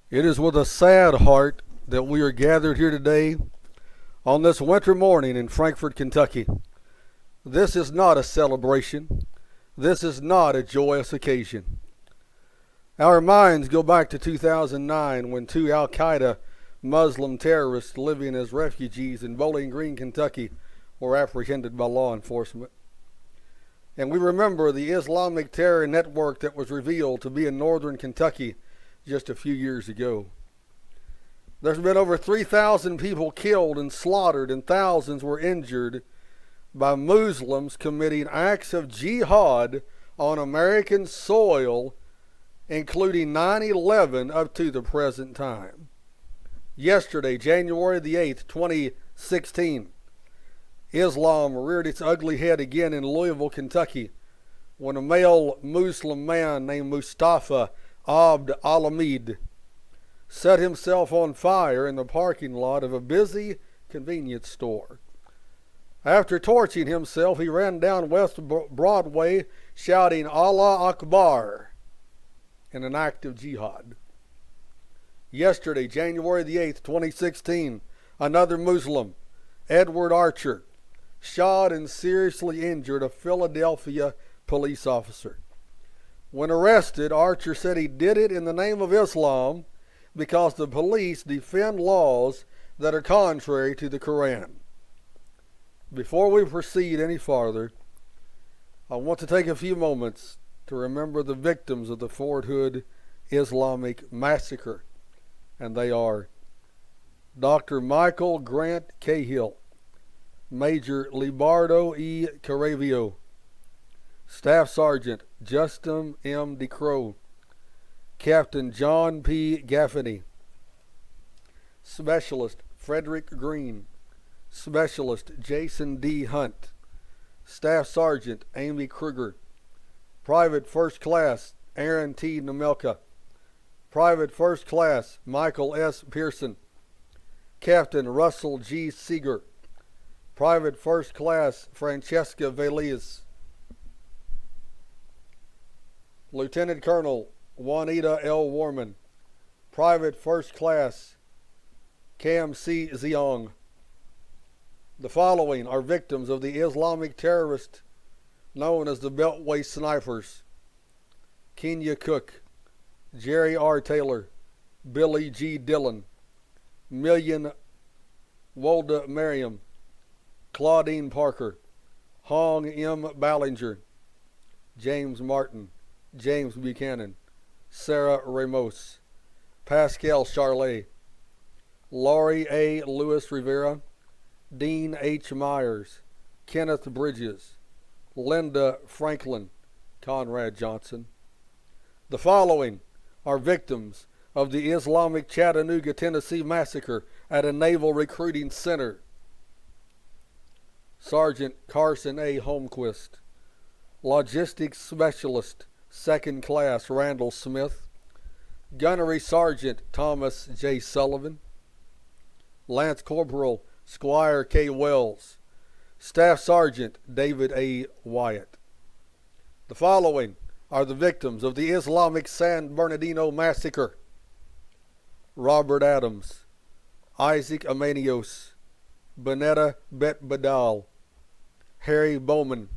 It is with a sad heart that we are gathered here today on this winter morning in Frankfort, Kentucky. This is not a celebration. This is not a joyous occasion. Our minds go back to 2009 when two Al Qaeda Muslim terrorists living as refugees in Bowling Green, Kentucky were apprehended by law enforcement. And we remember the Islamic terror network that was revealed to be in northern Kentucky just a few years ago. There's been over 3,000 people killed and slaughtered, and thousands were injured by Muslims committing acts of jihad on American soil, including 9/11 up to the present time. Yesterday, January the 8th, 2016, Islam reared its ugly head again in Louisville, Kentucky, when a male Muslim man named Mustafa Abd al-Hamid set himself on fire in the parking lot of a busy convenience store. After torching himself, he ran down West Broadway shouting Allah Akbar in an act of jihad. Yesterday, January the 8th, 2016, another Muslim, Edward Archer, shot and seriously injured a Philadelphia police officer. When arrested, Archer said he did it in the name of Islam because the police defend laws that are contrary to the Quran. Before we proceed any farther, I want to take a few moments to remember the victims of the Fort Hood Islamic massacre, and they are Dr. Michael Grant Cahill, Major Libardo E. Caravio, Staff Sergeant Justin M. DeCrow, Captain John P. Gaffney, Specialist Frederick Green, Specialist Jason D. Hunt, Staff Sergeant Amy Kruger, Private First Class Aaron T. Nemelka, Private First Class Michael S. Pearson, Captain Russell G. Seeger, Private First Class Francesca Veliz, Lieutenant Colonel Juanita L. Warman, Private First Class Cam C. Ziong. The following are victims of the Islamic terrorist known as the Beltway Snipers: Kenya Cook, Jerry R. Taylor, Billy G. Dillon, Million Wolda Merriam, Claudine Parker, Hong M. Ballinger, James Martin, James Buchanan, Sarah Ramos, Pascal Charlet, Laurie A. Lewis Rivera, Dean H. Myers, Kenneth Bridges, Linda Franklin, Conrad Johnson. The following are victims of the Islamic Chattanooga, Tennessee massacre at a naval recruiting center: Sergeant Carson A. Holmquist, Logistics Specialist Second Class Randall Smith, Gunnery Sergeant Thomas J. Sullivan, Lance Corporal Squire K. Wells, Staff Sergeant David A. Wyatt. The following are the victims of the Islamic San Bernardino massacre: Robert Adams, Isaac Amanios, Bonetta Bet Badal, Harry Bowman,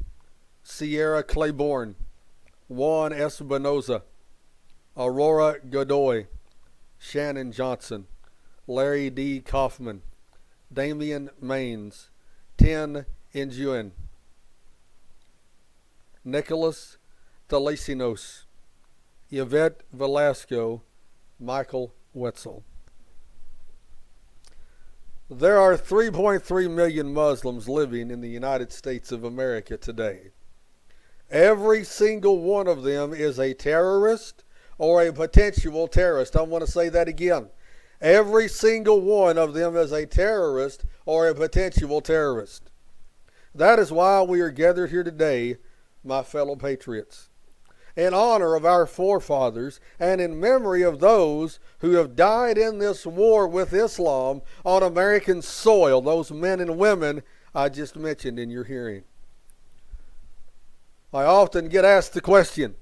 Sierra Claiborne, Juan Espinoza, Aurora Godoy, Shannon Johnson, Larry D. Kaufman, Damian Maines, Tin Nguyen, Nicholas Thalesinos, Yvette Velasco, Michael Wetzel. There are 3.3 million Muslims living in the United States of America today. Every single one of them is a terrorist or a potential terrorist. I want to say that again. Every single one of them is a terrorist or a potential terrorist. That is why we are gathered here today, my fellow patriots, in honor of our forefathers and in memory of those who have died in this war with Islam on American soil, those men and women I just mentioned in your hearing. I often get asked the question,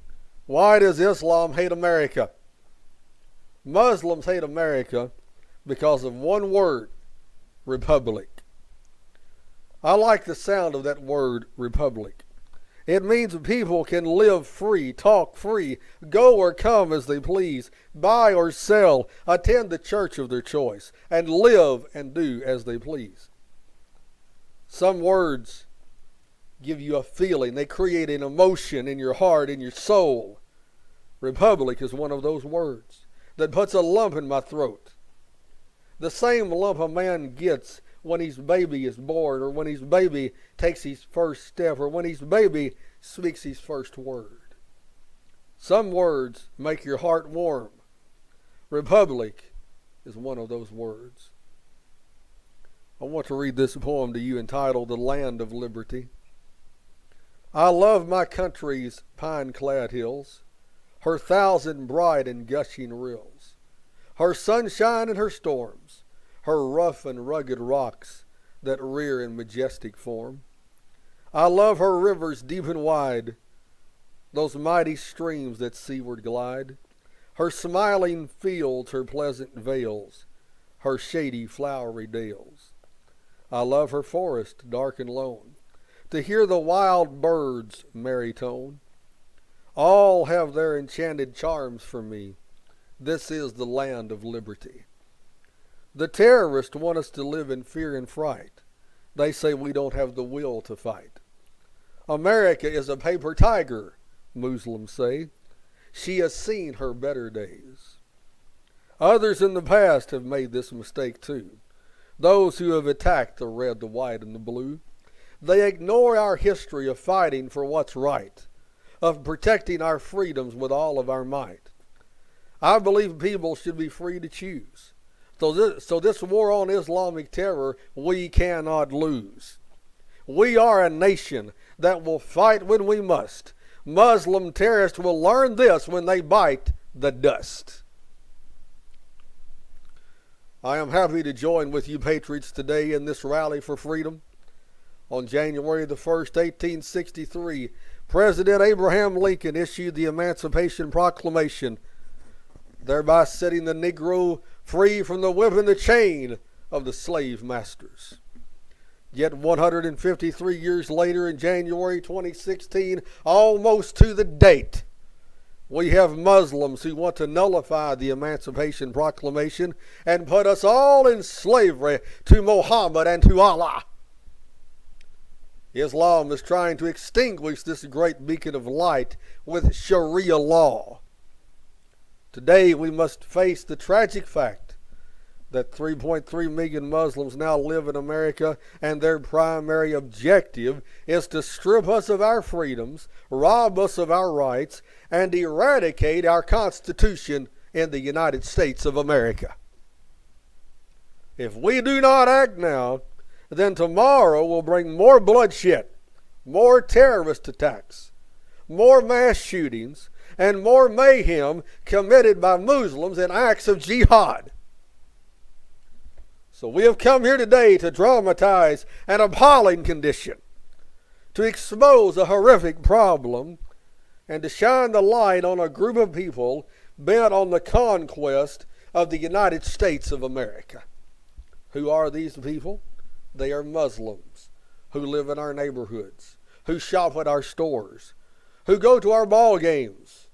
why does Islam hate America? Muslims hate America because of one word, republic. I like the sound of that word, republic. It means people can live free, talk free, go or come as they please, buy or sell, attend the church of their choice, and live and do as they please. Some words give you a feeling. They create an emotion in your heart, in your soul. Republic is one of those words that puts a lump in my throat. The same lump a man gets when his baby is born, or when his baby takes his first step, or when his baby speaks his first word. Some words make your heart warm. Republic is one of those words. I want to read this poem to you entitled The Land of Liberty. I love my country's pine-clad hills, her thousand bright and gushing rills, her sunshine and her storms, her rough and rugged rocks that rear in majestic form. I love her rivers deep and wide, those mighty streams that seaward glide, her smiling fields, her pleasant vales, her shady flowery dales. I love her forest dark and lone, to hear the wild birds' merry tone. All have their enchanted charms for me. This is the land of liberty. The terrorists want us to live in fear and fright. They say we don't have the will to fight. America is a paper tiger, Muslims say. She has seen her better days. Others in the past have made this mistake too. Those who have attacked the red, the white, and the blue. They ignore our history of fighting for what's right, of protecting our freedoms with all of our might. I believe people should be free to choose. So this war on Islamic terror, we cannot lose. We are a nation that will fight when we must. Muslim terrorists will learn this when they bite the dust. I am happy to join with you patriots today in this rally for freedom. On January the 1st, 1863, President Abraham Lincoln issued the Emancipation Proclamation, thereby setting the Negro free from the whip and the chain of the slave masters. Yet 153 years later, in January 2016, almost to the date, we have Muslims who want to nullify the Emancipation Proclamation and put us all in slavery to Muhammad and to Allah. Islam is trying to extinguish this great beacon of light with Sharia law. Today we must face the tragic fact that 3.3 million Muslims now live in America, and their primary objective is to strip us of our freedoms, rob us of our rights, and eradicate our Constitution in the United States of America. If we do not act now, then tomorrow will bring more bloodshed, more terrorist attacks, more mass shootings, and more mayhem committed by Muslims in acts of jihad. So we have come here today to dramatize an appalling condition, to expose a horrific problem, and to shine the light on a group of people bent on the conquest of the United States of America. Who are these people? They are Muslims who live in our neighborhoods, who shop at our stores, who go to our ball games,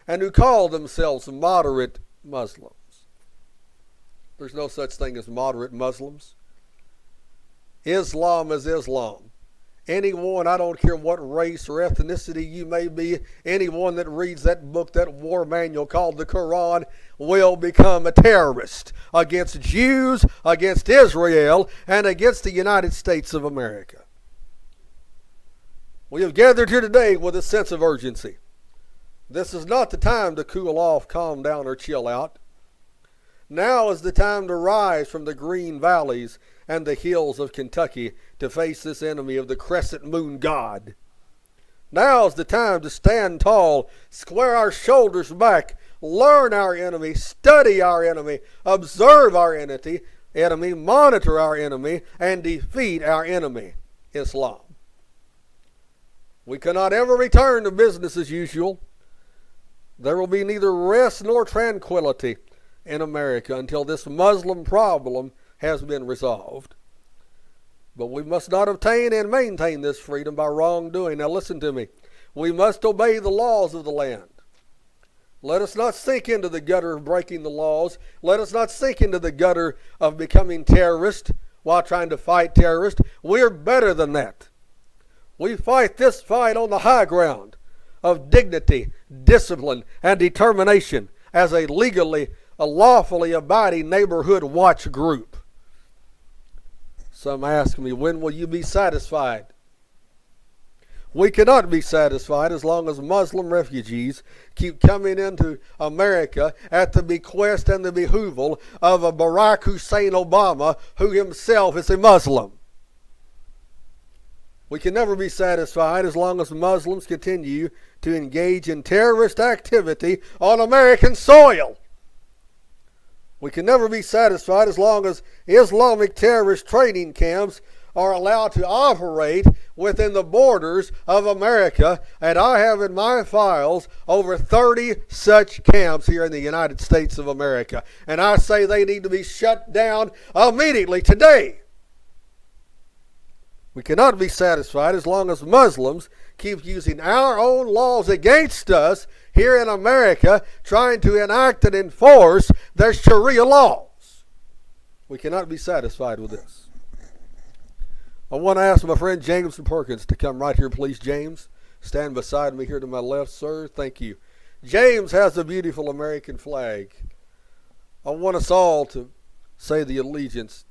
and who call themselves moderate Muslims. There's no such thing as moderate Muslims. Islam is Islam. Anyone, I don't care what race or ethnicity you may be, anyone that reads that book, that war manual called the Quran, will become a terrorist against Jews, against Israel, and against the United States of America. We have gathered here today with a sense of urgency. This is not the time to cool off, calm down, or chill out. Now is the time to rise from the green valleys and the hills of Kentucky to face this enemy of the crescent moon god. Now is the time to stand tall, square our shoulders back, learn our enemy, study our enemy, observe our enemy, monitor our enemy, and defeat our enemy, Islam. We cannot ever return to business as usual. There will be neither rest nor tranquility in America until this Muslim problem has been resolved. But we must not obtain and maintain this freedom by wrongdoing. Now listen to me. We must obey the laws of the land. Let us not sink into the gutter of breaking the laws. Let us not sink into the gutter of becoming terrorists while trying to fight terrorists. We're better than that. We fight this fight on the high ground of dignity, discipline, and determination as a lawfully abiding neighborhood watch group. Some ask me, when will you be satisfied? We cannot be satisfied as long as Muslim refugees keep coming into America at the bequest and the behooval of a Barack Hussein Obama, who himself is a Muslim. We can never be satisfied as long as Muslims continue to engage in terrorist activity on American soil. We can never be satisfied as long as Islamic terrorist training camps are allowed to operate within the borders of America. And I have in my files over 30 such camps here in the United States of America. And I say they need to be shut down immediately today. We cannot be satisfied as long as Muslims keep using our own laws against us here in America, trying to enact and enforce their Sharia laws. We cannot be satisfied with this. I want to ask my friend James Perkins to come right here, please. James, stand beside me here to my left, sir. Thank you. James has a beautiful American flag. I want us all to say the allegiance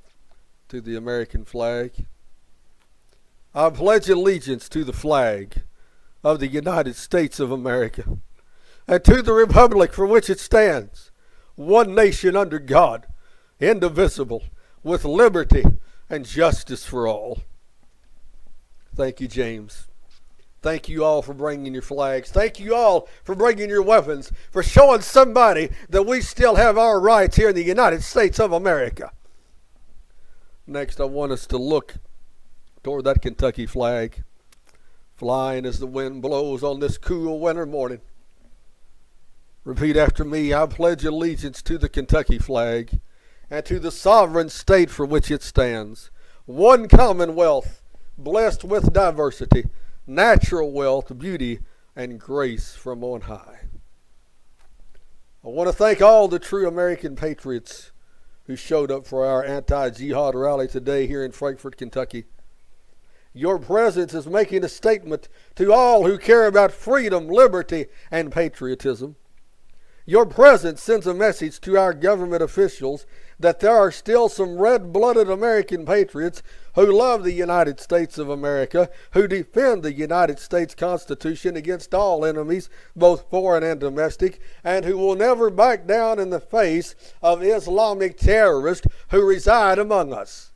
to the American flag. I pledge allegiance to the flag of the United States of America and to the republic for which it stands, one nation under God, indivisible, with liberty and justice for all. Thank you, James. Thank you all for bringing your flags. Thank you all for bringing your weapons, for showing somebody that we still have our rights here in the United States of America. Next, I want us to look toward that Kentucky flag, flying as the wind blows on this cool winter morning. Repeat after me. I pledge allegiance to the Kentucky flag and to the sovereign state for which it stands, one commonwealth, blessed with diversity, natural wealth, beauty, and grace from on high. I want to thank all the true American patriots who showed up for our Anti-Jihad Rally today here in Frankfort, Kentucky. Your presence is making a statement to all who care about freedom, liberty, and patriotism. Your presence sends a message to our government officials that there are still some red-blooded American patriots who love the United States of America, who defend the United States Constitution against all enemies, both foreign and domestic, and who will never back down in the face of Islamic terrorists who reside among us.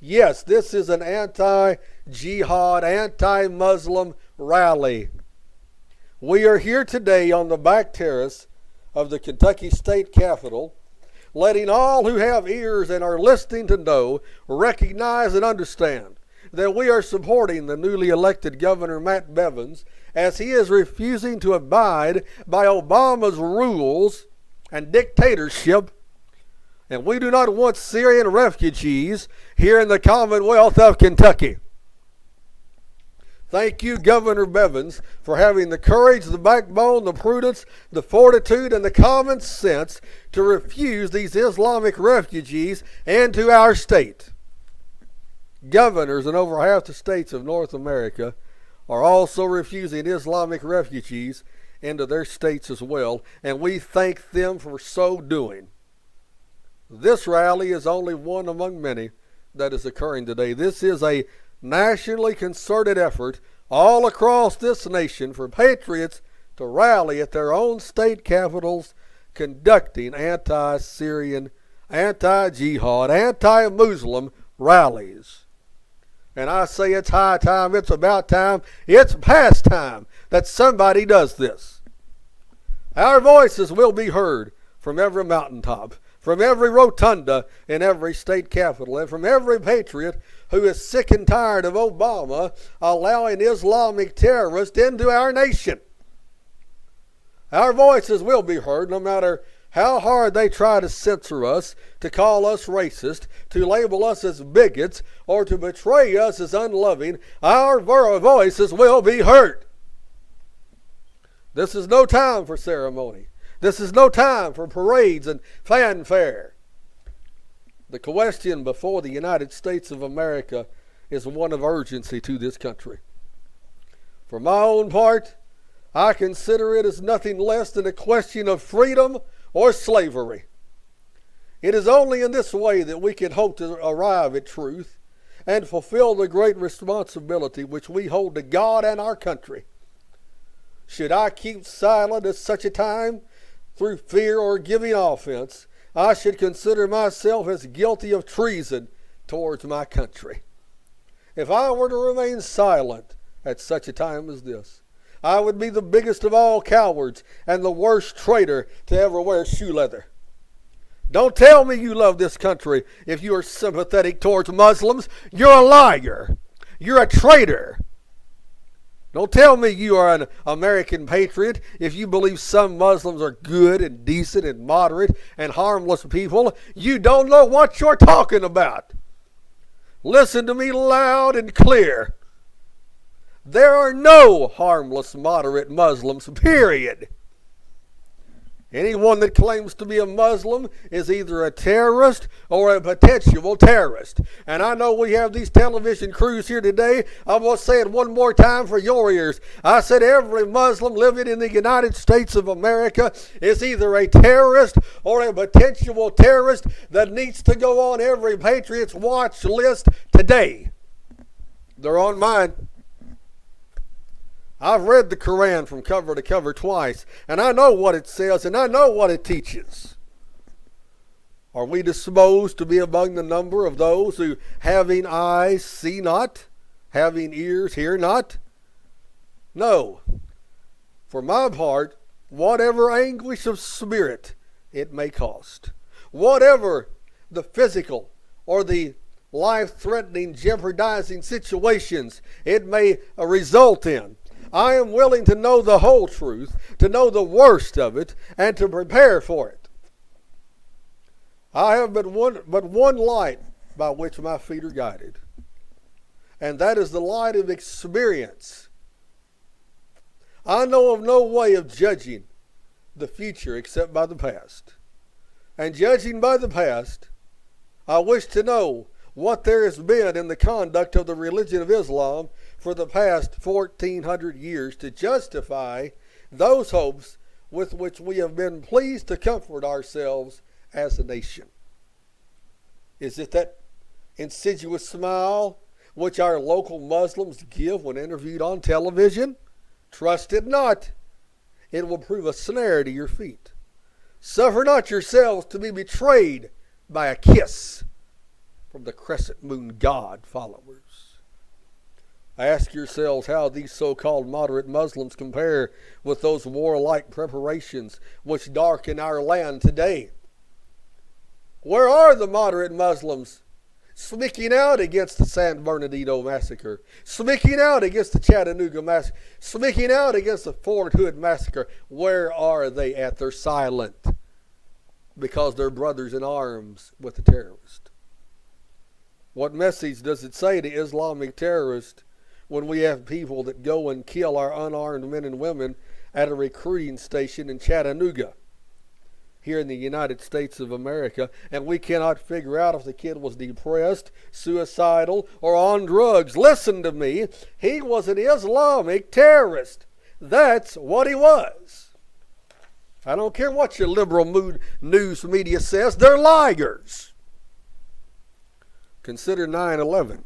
Yes, this is an anti-jihad, anti-Muslim rally. We are here today on the back terrace of the Kentucky State Capitol, letting all who have ears and are listening to know, recognize, and understand that we are supporting the newly elected Governor Matt Bevins as he is refusing to abide by Obama's rules and dictatorship. And we do not want Syrian refugees here in the Commonwealth of Kentucky. Thank you, Governor Bevins, for having the courage, the backbone, the prudence, the fortitude, and the common sense to refuse these Islamic refugees into our state. Governors in over half the states of North America are also refusing Islamic refugees into their states as well, and we thank them for so doing. This rally is only one among many that is occurring today. This is a nationally concerted effort all across this nation for patriots to rally at their own state capitals, conducting anti-Syrian, anti-jihad, anti-Muslim rallies. And I say it's high time, it's about time, it's past time that somebody does this. Our voices will be heard from every mountaintop, from every rotunda in every state capital, and from every patriot who is sick and tired of Obama allowing Islamic terrorists into our nation. Our voices will be heard no matter how hard they try to censor us, to call us racist, to label us as bigots, or to betray us as unloving, our voices will be heard. This is no time for ceremony. This is no time for parades and fanfare. The question before the United States of America is one of urgency to this country. For my own part, I consider it as nothing less than a question of freedom or slavery. It is only in this way that we can hope to arrive at truth and fulfill the great responsibility which we hold to God and our country. Should I keep silent at such a time through fear or giving offense, I should consider myself as guilty of treason towards my country. If I were to remain silent at such a time as this, I would be the biggest of all cowards and the worst traitor to ever wear shoe leather. Don't tell me you love this country if you are sympathetic towards Muslims. You're a liar. You're a traitor. Don't tell me you are an American patriot if you believe some Muslims are good and decent and moderate and harmless people. You don't know what you're talking about. Listen to me loud and clear. There are no harmless, moderate Muslims, period. Anyone that claims to be a Muslim is either a terrorist or a potential terrorist. And I know we have these television crews here today. I'm going to say it one more time for your ears. I said every Muslim living in the United States of America is either a terrorist or a potential terrorist that needs to go on every Patriot's watch list today. They're on mine. I've read the Quran from cover to cover twice, and I know what it says, and I know what it teaches. Are we disposed to be among the number of those who, having eyes, see not, having ears, hear not? No. For my part, whatever anguish of spirit it may cost, whatever the physical or the life-threatening, jeopardizing situations it may result in, I am willing to know the whole truth, to know the worst of it, and to prepare for it. I have but one light by which my feet are guided, and that is the light of experience. I know of no way of judging the future except by the past. And judging by the past, I wish to know what there has been in the conduct of the religion of Islam for the past 1,400 years to justify those hopes with which we have been pleased to comfort ourselves as a nation. Is it that insidious smile which our local Muslims give when interviewed on television? Trust it not. It will prove a snare to your feet. Suffer not yourselves to be betrayed by a kiss from the crescent moon god followers. Ask yourselves how these so-called moderate Muslims compare with those warlike preparations which darken our land today. Where are the moderate Muslims speaking out against the San Bernardino massacre, speaking out against the Chattanooga massacre, speaking out against the Fort Hood massacre? Where are they at? They're silent because they're brothers in arms with the terrorist. What message does it say to Islamic terrorists when we have people that go and kill our unarmed men and women at a recruiting station in Chattanooga, here in the United States of America, and we cannot figure out if the kid was depressed, suicidal, or on drugs? Listen to me. He was an Islamic terrorist. That's what he was. I don't care what your liberal news media says. They're liars. Consider 9/11.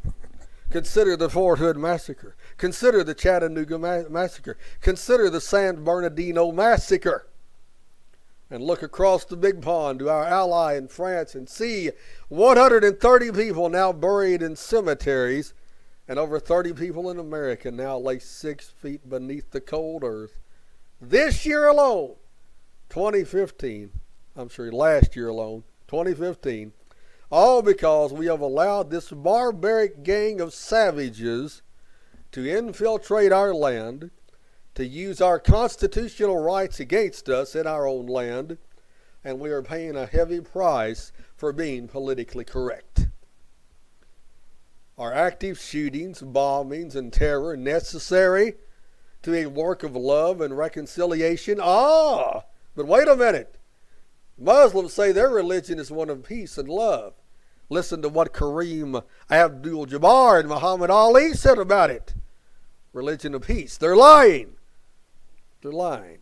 Consider the Fort Hood massacre. Consider the Chattanooga massacre. Consider the San Bernardino massacre. And look across the big pond to our ally in France and see 130 people now buried in cemeteries, and over 30 people in America now lay 6 feet beneath the cold earth. This year alone, 2015, last year alone, 2015, all because we have allowed this barbaric gang of savages to infiltrate our land, to use our constitutional rights against us in our own land, and we are paying a heavy price for being politically correct. Are active shootings, bombings, and terror necessary to a work of love and reconciliation? But wait a minute. Muslims say their religion is one of peace and love. Listen to what Kareem Abdul-Jabbar and Muhammad Ali said about it. Religion of peace. They're lying. They're lying.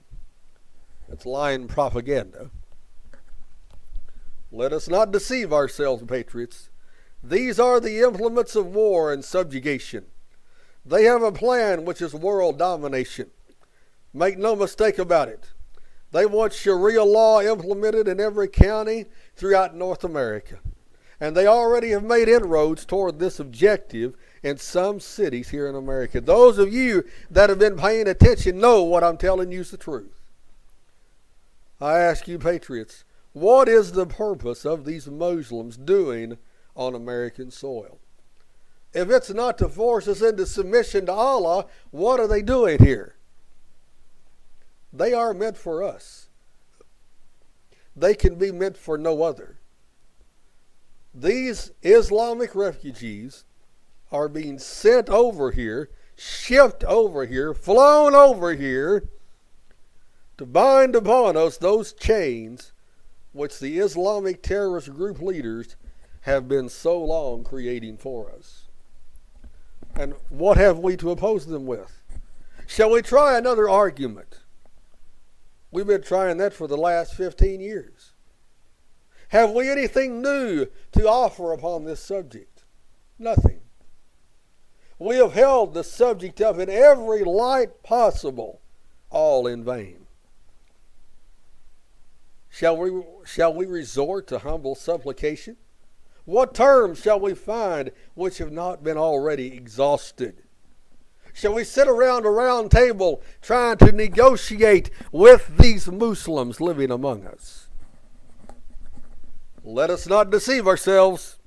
It's lying propaganda. Let us not deceive ourselves, patriots. These are the implements of war and subjugation. They have a plan which is world domination. Make no mistake about it. They want Sharia law implemented in every county throughout North America. And they already have made inroads toward this objective in some cities here in America. Those of you that have been paying attention know what I'm telling you is the truth. I ask you, patriots, what is the purpose of these Muslims doing on American soil? If it's not to force us into submission to Allah, what are they doing here? They are meant for us. They can be meant for no other. These Islamic refugees are being sent over here, shipped over here, flown over here to bind upon us those chains which the Islamic terrorist group leaders have been so long creating for us. And what have we to oppose them with? Shall we try another argument? We've been trying that for the last 15 years. Have we anything new to offer upon this subject? Nothing. We have held the subject up in every light possible, all in vain. Shall we resort to humble supplication? What terms shall we find which have not been already exhausted? Shall we sit around a round table trying to negotiate with these Muslims living among us? Let us not deceive ourselves.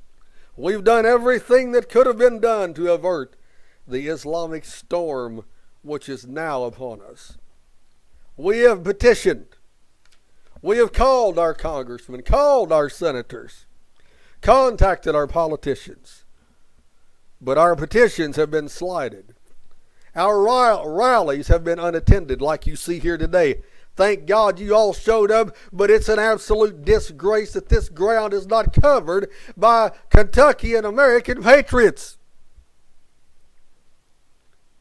We've done everything that could have been done to avert the Islamic storm which is now upon us. We have petitioned. We have called our congressmen, called our senators, contacted our politicians. But our petitions have been slighted. Our rallies have been unattended, like you see here today. Thank God you all showed up, but it's an absolute disgrace that this ground is not covered by Kentucky and American patriots.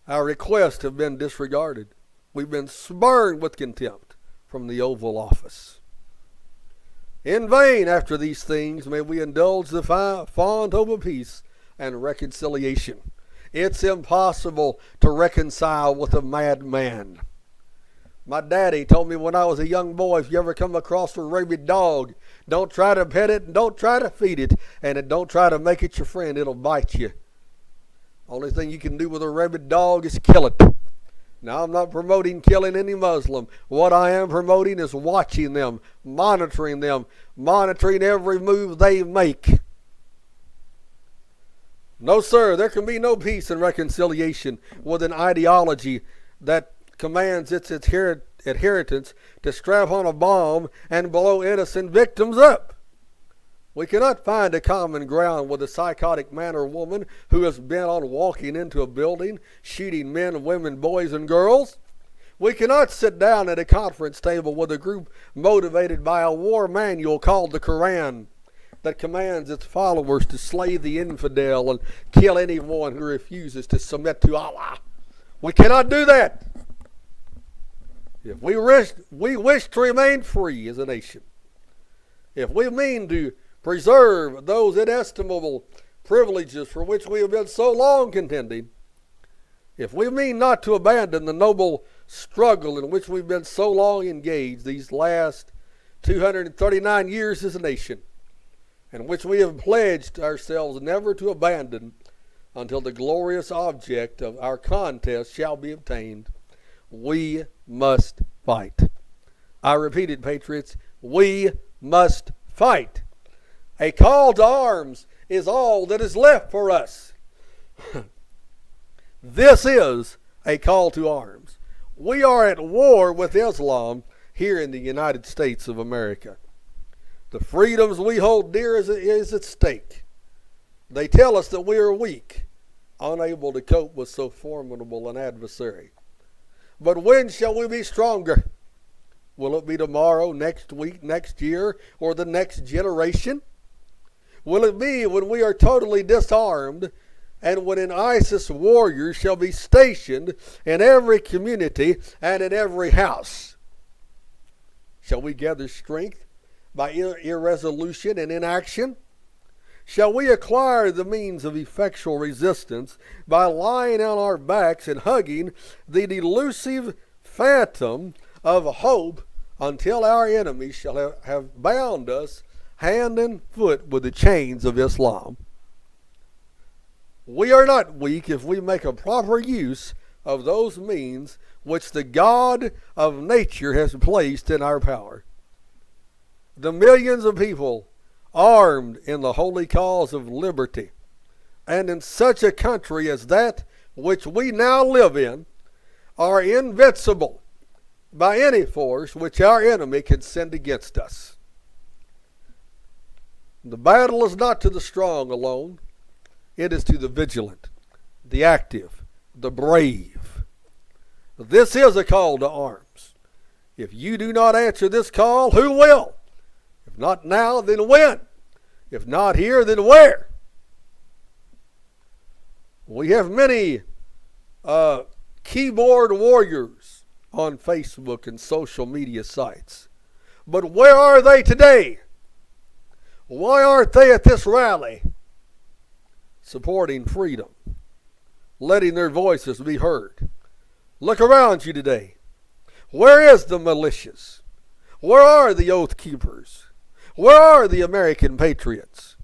Our requests have been disregarded. We've been spurned with contempt from the Oval Office. In vain, after these things, may we indulge the fond hope of peace and reconciliation. It's impossible to reconcile with a madman. My daddy told me when I was a young boy, if you ever come across a rabid dog, don't try to pet it and don't try to feed it, and don't try to make it your friend. It'll bite you. Only thing you can do with a rabid dog is kill it. Now, I'm not promoting killing any Muslim. What I am promoting is watching them, monitoring every move they make. No, sir, there can be no peace and reconciliation with an ideology that commands its adherents to strap on a bomb and blow innocent victims up. We cannot find a common ground with a psychotic man or woman who is bent on walking into a building, shooting men, women, boys, and girls. We cannot sit down at a conference table with a group motivated by a war manual called the Quran that commands its followers to slay the infidel and kill anyone who refuses to submit to Allah. We cannot do that. If we wish to remain free as a nation, if we mean to preserve those inestimable privileges for which we have been so long contending, if we mean not to abandon the noble struggle in which we've been so long engaged these last 239 years as a nation, and which we have pledged ourselves never to abandon until the glorious object of our contest shall be obtained, we must fight. I repeat it, patriots, we must fight. A call to arms is all that is left for us. This is a call to arms. We are at war with Islam here in the United States of America. The freedoms we hold dear is at stake. They tell us that we are weak, unable to cope with so formidable an adversary. But when shall we be stronger? Will it be tomorrow, next week, next year, or the next generation? Will it be when we are totally disarmed and when an ISIS warrior shall be stationed in every community and in every house? Shall we gather strength by irresolution and inaction? Shall we acquire the means of effectual resistance by lying on our backs and hugging the delusive phantom of hope until our enemies shall have bound us hand and foot with the chains of Islam? We are not weak if we make a proper use of those means which the God of nature has placed in our power. The millions of people armed in the holy cause of liberty, and in such a country as that which we now live in, are invincible by any force which our enemy can send against us. The battle is not to the strong alone. It is to the vigilant, the active, the brave. This is a call to arms. If you do not answer this call, who will? If not now, then when? If not here, then where? We have many keyboard warriors on Facebook and social media sites. But where are they today? Why aren't they at this rally supporting freedom, letting their voices be heard? Look around you today. Where is the militias? Where are the oath keepers? Where are the American patriots?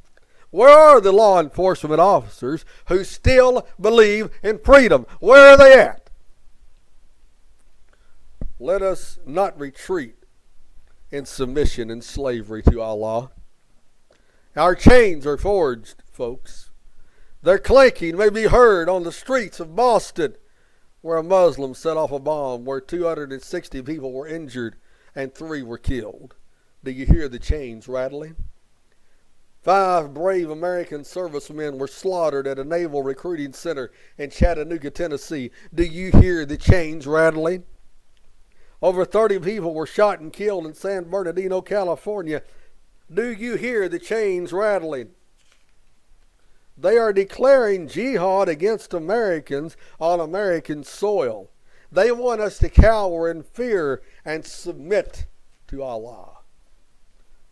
Where are the law enforcement officers who still believe in freedom? Where are they at? Let us not retreat in submission and slavery to Allah. Our chains are forged, folks. Their clanking may be heard on the streets of Boston, where a Muslim set off a bomb where 260 people were injured and 3 were killed. Do you hear the chains rattling? 5 brave American servicemen were slaughtered at a naval recruiting center in Chattanooga, Tennessee. Do you hear the chains rattling? Over 30 people were shot and killed in San Bernardino, California. Do you hear the chains rattling? They are declaring jihad against Americans on American soil. They want us to cower in fear and submit to Allah.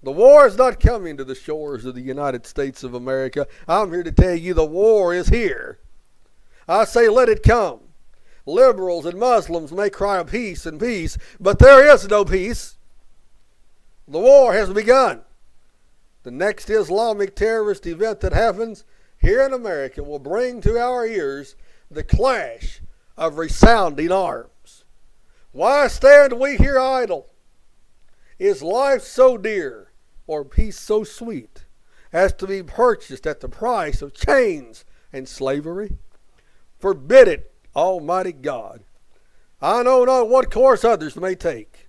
The war is not coming to the shores of the United States of America. I'm here to tell you the war is here. I say let it come. Liberals and Muslims may cry peace and peace, but there is no peace. The war has begun. The next Islamic terrorist event that happens here in America will bring to our ears the clash of resounding arms. Why stand we here idle? Is life so dear or peace so sweet as to be purchased at the price of chains and slavery? Forbid it, Almighty God. I know not what course others may take,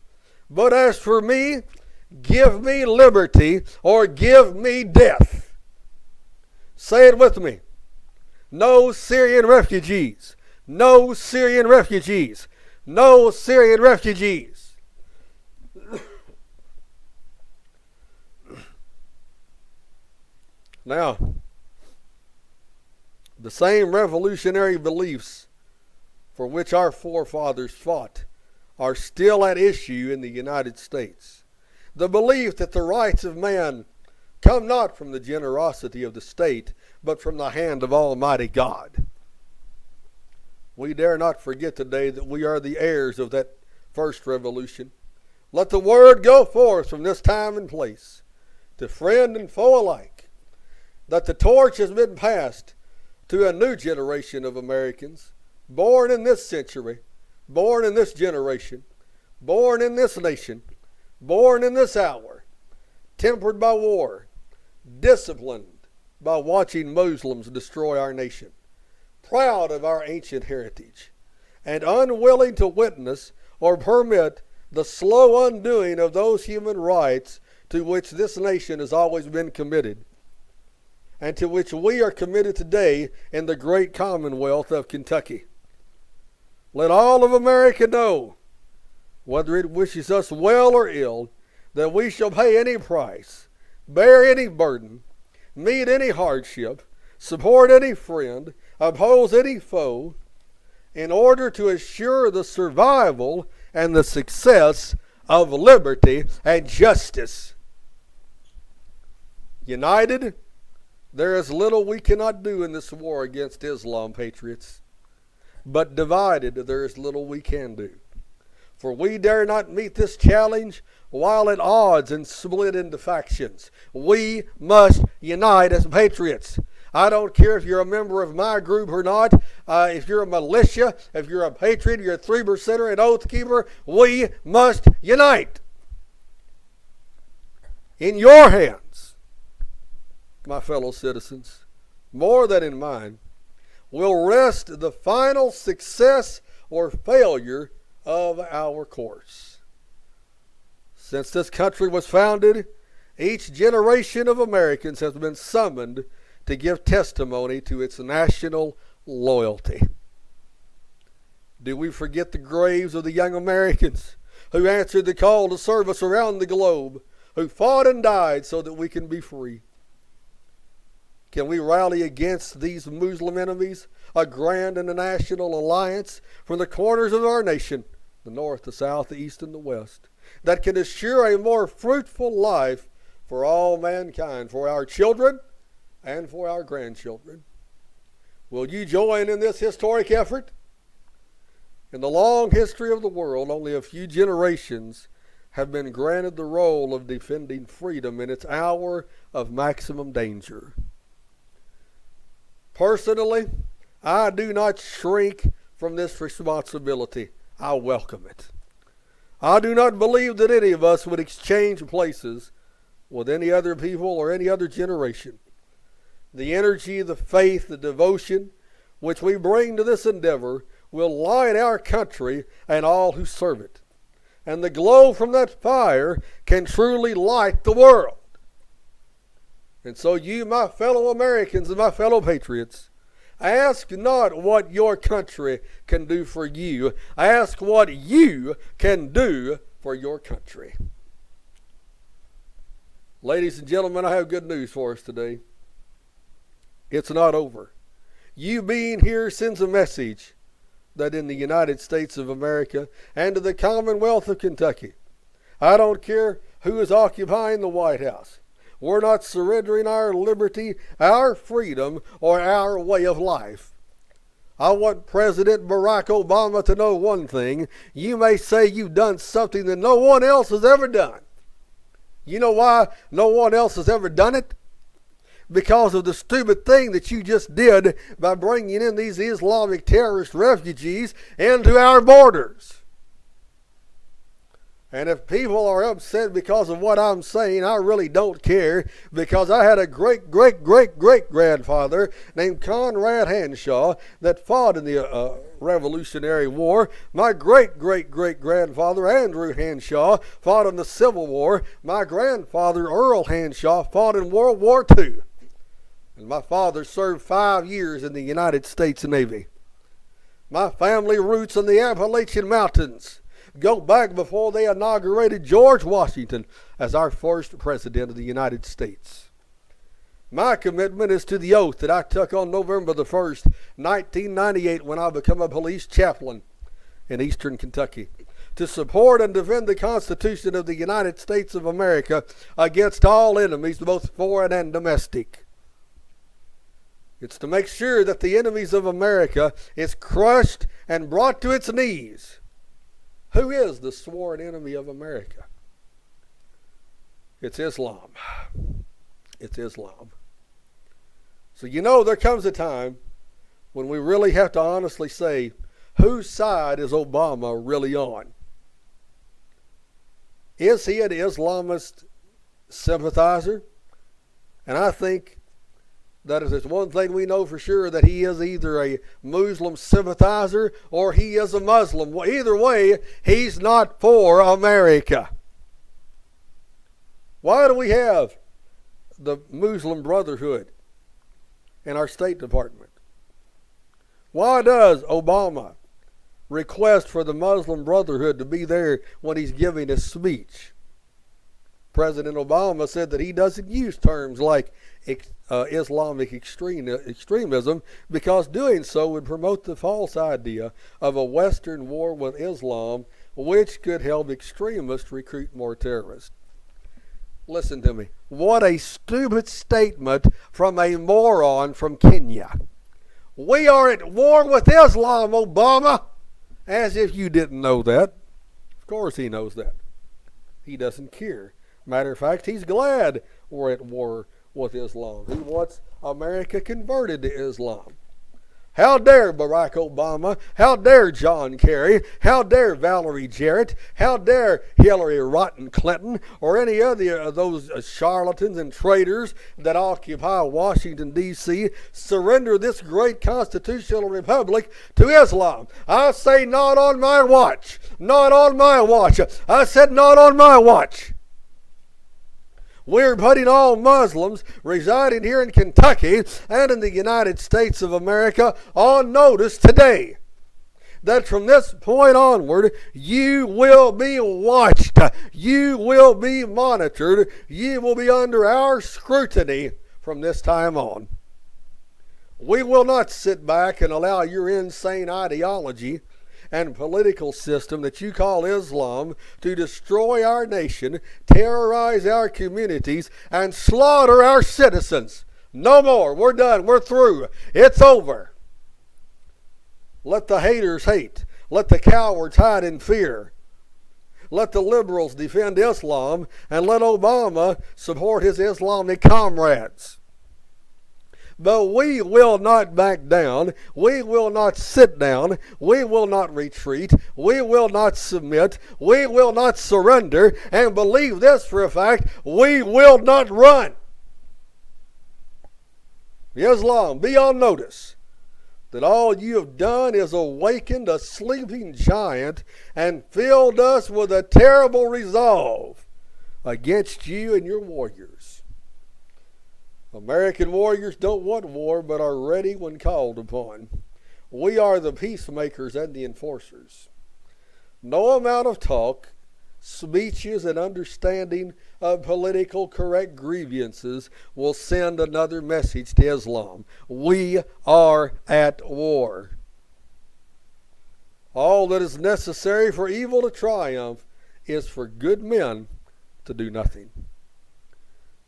but as for me, give me liberty or give me death. Say it with me. No Syrian refugees. No Syrian refugees. No Syrian refugees. Now, the same revolutionary beliefs for which our forefathers fought are still at issue in the United States. The belief that the rights of man come not from the generosity of the state, but from the hand of Almighty God. We dare not forget today that we are the heirs of that first revolution. Let the word go forth from this time and place to friend and foe alike, that the torch has been passed to a new generation of Americans, born in this century, born in this generation, born in this nation, born in this hour, tempered by war, disciplined by watching Muslims destroy our nation, proud of our ancient heritage, and unwilling to witness or permit the slow undoing of those human rights to to which this nation has always been committed, and to which we are committed today in the great Commonwealth of Kentucky. Let all of America know, whether it wishes us well or ill, that we shall pay any price, bear any burden, meet any hardship, support any friend, oppose any foe, in order to assure the survival and the success of liberty and justice. United, there is little we cannot do in this war against Islam, patriots. But divided, there is little we can do. For we dare not meet this challenge while at odds and split into factions. We must unite as patriots. I don't care if you're a member of my group or not, if you're a militia, if you're a patriot, you're a 3%er, an oath keeper, we must unite. In your hands, my fellow citizens, more than in mine, will rest the final success or failure of our course. Since this country was founded, each generation of Americans has been summoned to give testimony to its national loyalty. Do we forget the graves of the young Americans who answered the call to service around the globe, who fought and died so that we can be free? Can we rally against these Muslim enemies, a grand international alliance from the corners of our nation, the north, the south, the east, and the west, that can assure a more fruitful life for all mankind, for our children and for our grandchildren? Will you join in this historic effort? In the long history of the world, only a few generations have been granted the role of defending freedom in its hour of maximum danger. Personally, I do not shrink from this responsibility. I welcome it. I do not believe that any of us would exchange places with any other people or any other generation. The energy, the faith, the devotion which we bring to this endeavor will light our country and all who serve it. And the glow from that fire can truly light the world. And so you, my fellow Americans and my fellow patriots, ask not what your country can do for you. Ask what you can do for your country. Ladies and gentlemen, I have good news for us today. It's not over. You being here sends a message that in the United States of America and to the Commonwealth of Kentucky, I don't care who is occupying the White House, we're not surrendering our liberty, our freedom, or our way of life. I want President Barack Obama to know one thing. You may say you've done something that no one else has ever done. You know why no one else has ever done it? Because of the stupid thing that you just did by bringing in these Islamic terrorist refugees into our borders. And if people are upset because of what I'm saying, I really don't care, because I had a great-great-great-great-grandfather named Conrad Hanshaw that fought in the Revolutionary War. My great-great-great-grandfather, Andrew Hanshaw, fought in the Civil War. My grandfather, Earl Hanshaw, fought in World War II. And my father served 5 years in the United States Navy. My family roots in the Appalachian Mountains go back before they inaugurated George Washington as our first president of the United States. My commitment is to the oath that I took on November the 1st, 1998, when I became a police chaplain in eastern Kentucky, to support and defend the Constitution of the United States of America against all enemies, both foreign and domestic. It's to make sure that the enemies of America is crushed and brought to its knees. Who is the sworn enemy of America? It's Islam. It's Islam. So there comes a time when we really have to honestly say, whose side is Obama really on? Is he an Islamist sympathizer? And I think that if there's one thing we know for sure, that he is either a Muslim sympathizer or he is a Muslim. Well, either way, he's not for America. Why do we have the Muslim Brotherhood in our State Department? Why does Obama request for the Muslim Brotherhood to be there when he's giving his speech? President Obama said that he doesn't use terms like Islamic extremism because doing so would promote the false idea of a Western war with Islam, which could help extremists recruit more terrorists. Listen to me. What a stupid statement from a moron from Kenya. We are at war with Islam, Obama. As if you didn't know that. Of course he knows that. He doesn't care. Matter of fact, he's glad we're at war with Islam. He wants America converted to Islam. How dare Barack Obama? How dare John Kerry? How dare Valerie Jarrett? How dare Hillary Rotten Clinton or any other of those charlatans and traitors that occupy Washington, D.C. surrender this great constitutional republic to Islam? I say not on my watch. Not on my watch. I said not on my watch. We're putting all Muslims residing here in Kentucky and in the United States of America on notice today that from this point onward, you will be watched, you will be monitored, you will be under our scrutiny from this time on. We will not sit back and allow your insane ideology and political system that you call Islam to destroy our nation, terrorize our communities, and slaughter our citizens. No more. We're done. We're through. It's over. Let the haters hate. Let the cowards hide in fear. Let the liberals defend Islam, and let Obama support his Islamic comrades. But we will not back down. We will not sit down. We will not retreat. We will not submit. We will not surrender. And believe this for a fact, we will not run. Islam, be on notice that all you have done is awakened a sleeping giant and filled us with a terrible resolve against you and your warriors. American warriors don't want war, but are ready when called upon. We are the peacemakers and the enforcers. No amount of talk, speeches, and understanding of political correct grievances will send another message to Islam. We are at war. All that is necessary for evil to triumph is for good men to do nothing.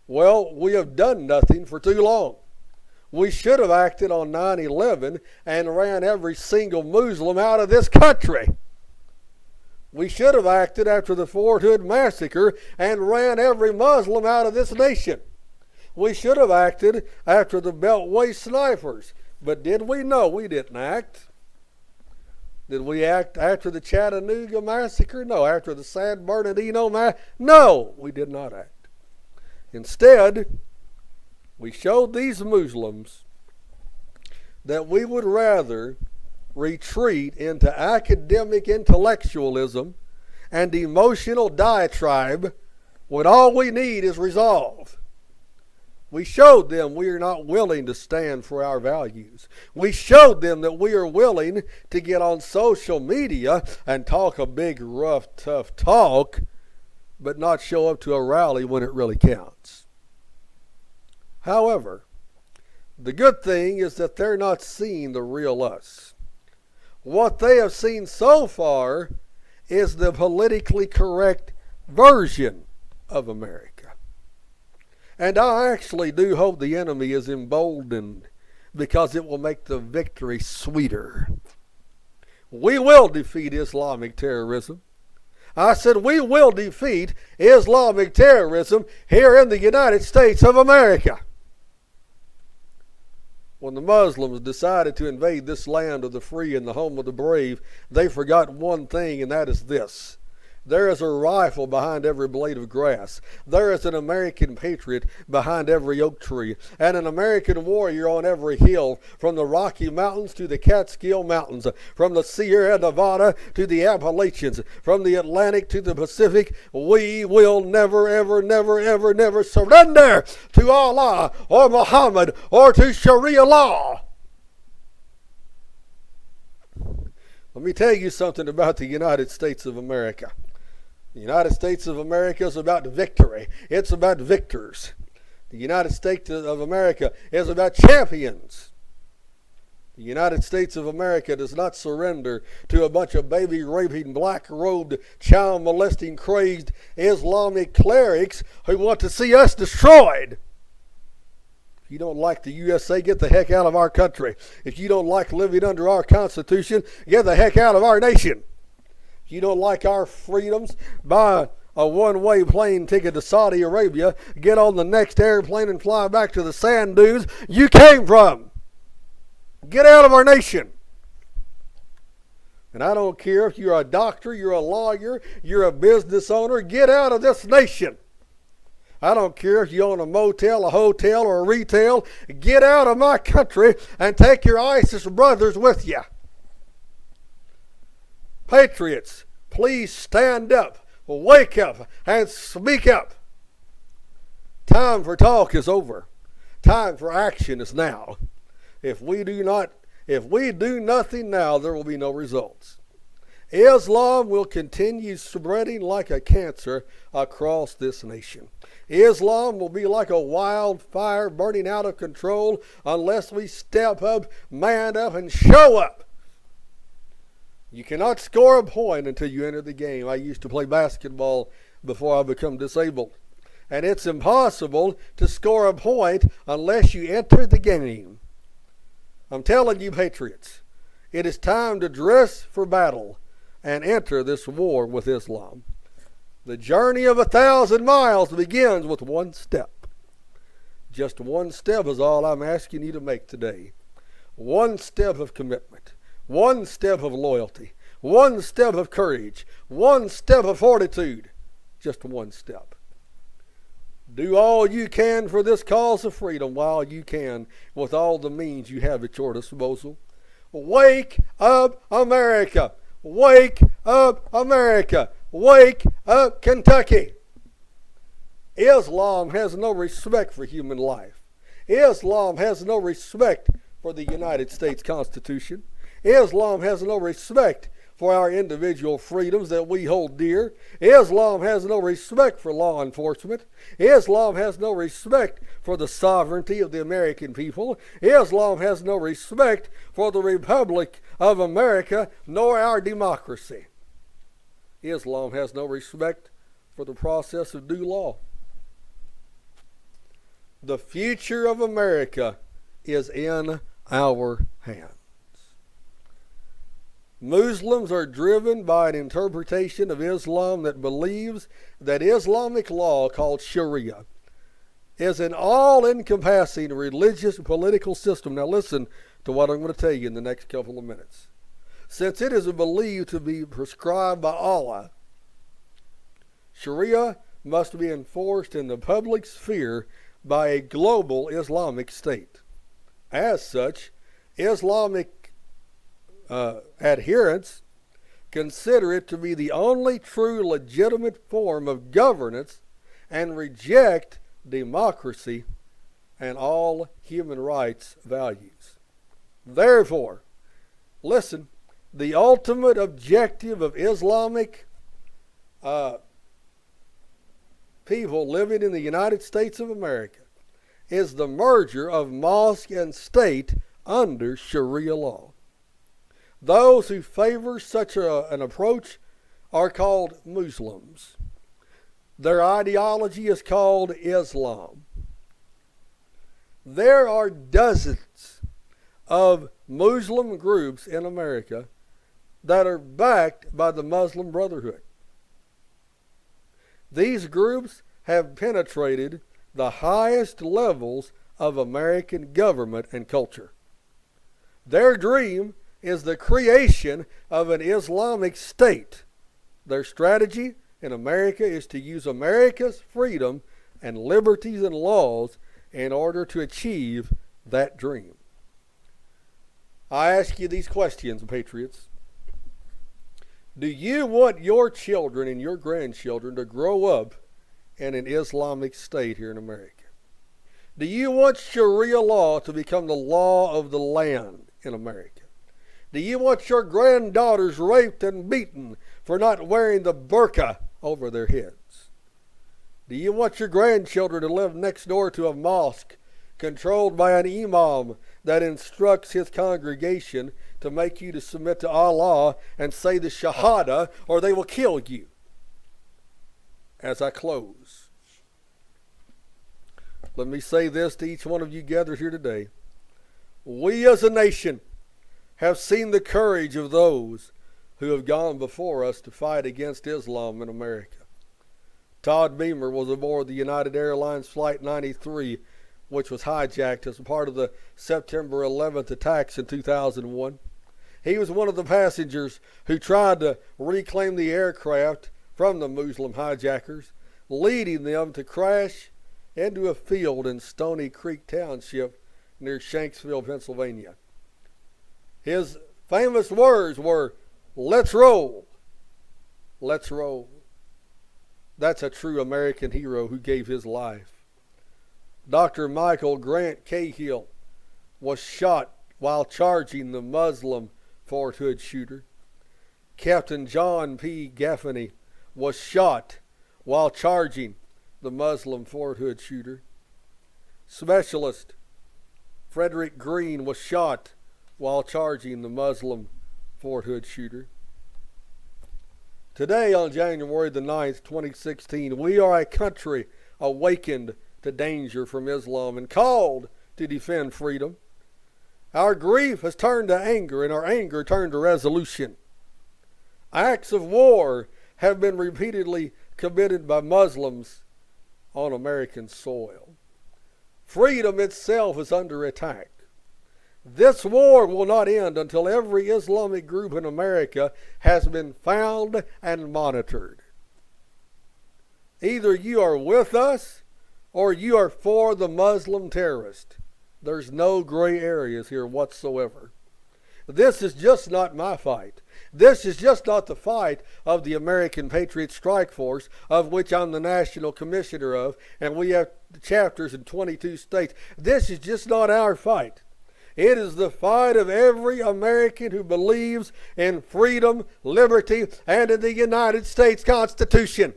Well, we have done nothing for too long. We should have acted on 9/11 and ran every single Muslim out of this country. We should have acted after the Fort Hood massacre and ran every Muslim out of this nation. We should have acted after the Beltway snipers. But did we? No, we didn't act. Did we act after the Chattanooga massacre? No. After the San Bernardino massacre? No, we did not act. Instead, we showed these Muslims that we would rather retreat into academic intellectualism and emotional diatribe when all we need is resolve. We showed them we are not willing to stand for our values. We showed them that we are willing to get on social media and talk a big, rough, tough talk, but not show up to a rally when it really counts. However, the good thing is that they're not seeing the real us. What they have seen so far is the politically correct version of America. And I actually do hope the enemy is emboldened because it will make the victory sweeter. We will defeat Islamic terrorism. I said we will defeat Islamic terrorism here in the United States of America. When the Muslims decided to invade this land of the free and the home of the brave, they forgot one thing, and that is this. There is a rifle behind every blade of grass. There is an American patriot behind every oak tree, and an American warrior on every hill, from the Rocky Mountains to the Catskill Mountains, from the Sierra Nevada to the Appalachians, from the Atlantic to the Pacific. We will never, ever, never, ever, never surrender to Allah or Muhammad or to Sharia law. Let me tell you something about the United States of America. The United States of America is about victory. It's about victors. The United States of America is about champions. The United States of America does not surrender to a bunch of baby-raping, black-robed, child-molesting, crazed Islamic clerics who want to see us destroyed. If you don't like the USA, get the heck out of our country. If you don't like living under our Constitution, get the heck out of our nation. If you don't like our freedoms, buy a one-way plane ticket to Saudi Arabia, get on the next airplane and fly back to the sand dunes you came from. Get out of our nation. And I don't care if you're a doctor, you're a lawyer, you're a business owner, get out of this nation. I don't care if you own a motel, a hotel, or a retail, get out of my country and take your ISIS brothers with you. Patriots, please stand up, wake up, and speak up. Time for talk is over. Time for action is now. If we do nothing now, there will be no results. Islam will continue spreading like a cancer across this nation. Islam will be like a wildfire burning out of control unless we step up, man up, and show up. You cannot score a point until you enter the game. I used to play basketball before I became disabled. And it's impossible to score a point unless you enter the game. I'm telling you, patriots, it is time to dress for battle and enter this war with Islam. The journey of 1,000 miles begins with one step. Just one step is all I'm asking you to make today. One step of commitment. One step of loyalty. One step of courage. One step of fortitude. Just one step. Do all you can for this cause of freedom while you can, with all the means you have at your disposal. Wake up, America! Wake up, America! Wake up, Kentucky! Islam has no respect for human life. Islam has no respect for the United States Constitution. Islam has no respect for our individual freedoms that we hold dear. Islam has no respect for law enforcement. Islam has no respect for the sovereignty of the American people. Islam has no respect for the Republic of America, nor our democracy. Islam has no respect for the process of due law. The future of America is in our hands. Muslims are driven by an interpretation of Islam that believes that Islamic law, called Sharia, is an all-encompassing religious political system. Now listen to what I'm going to tell you in the next couple of minutes. Since it is believed to be prescribed by Allah, Sharia must be enforced in the public sphere by a global Islamic state. As such, Islamic adherents consider it to be the only true legitimate form of governance and reject democracy and all human rights values. Therefore, listen, the ultimate objective of Islamic people living in the United States of America is the merger of mosque and state under Sharia law. Those who favor such an approach are called Muslims. Their ideology is called Islam. There are dozens of Muslim groups in America that are backed by the Muslim Brotherhood. These groups have penetrated the highest levels of American government and culture. Their dream is the creation of an Islamic state Their strategy in America is to use America's freedom and liberties and laws in order to achieve that dream. I ask you these questions, patriots. Do you want your children and your grandchildren to grow up in an Islamic state here in America? Do you want Sharia law to become the law of the land in America? Do you want your granddaughters raped and beaten for not wearing the burqa over their heads? Do you want your grandchildren to live next door to a mosque controlled by an imam that instructs his congregation to make you to submit to Allah and say the Shahada, or they will kill you? As I close, let me say this to each one of you gathered here today. We as a nation have seen the courage of those who have gone before us to fight against Islam in America. Todd Beamer was aboard the United Airlines Flight 93, which was hijacked as a part of the September 11th attacks in 2001. He was one of the passengers who tried to reclaim the aircraft from the Muslim hijackers, leading them to crash into a field in Stony Creek Township near Shanksville, Pennsylvania. His famous words were, "Let's roll, let's roll." That's a true American hero who gave his life. Dr. Michael Grant Cahill was shot while charging the Muslim Fort Hood shooter. Captain John P. Gaffney was shot while charging the Muslim Fort Hood shooter. Specialist Frederick Green was shot while charging the Muslim Fort Hood shooter. Today, on January the 9th, 2016, we are a country awakened to danger from Islam and called to defend freedom. Our grief has turned to anger, and our anger turned to resolution. Acts of war have been repeatedly committed by Muslims on American soil. Freedom itself is under attack. This war will not end until every Islamic group in America has been found and monitored. Either you are with us or you are for the Muslim terrorist. There's no gray areas here whatsoever. This is just not my fight. This is just not the fight of the American Patriot Strike Force, of which I'm the national commissioner of, and we have chapters in 22 states. This is just not our fight. It is the fight of every American who believes in freedom, liberty, and in the United States Constitution.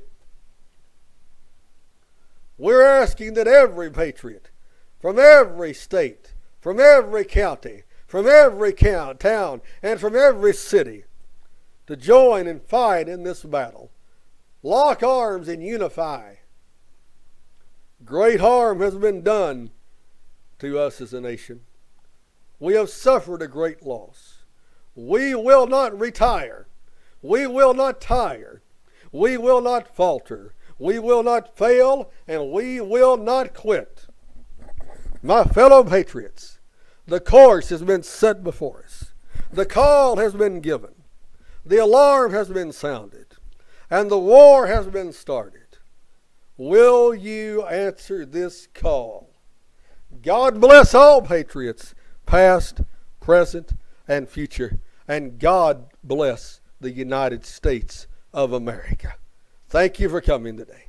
We're asking that every patriot from every state, from every county, from every town, and from every city to join and fight in this battle. Lock arms and unify. Great harm has been done to us as a nation. We have suffered a great loss. We will not retire. We will not tire. We will not falter. We will not fail, and we will not quit. My fellow patriots, the course has been set before us. The call has been given. The alarm has been sounded. And the war has been started. Will you answer this call? God bless all patriots, past, present, and future. And God bless the United States of America. Thank you for coming today.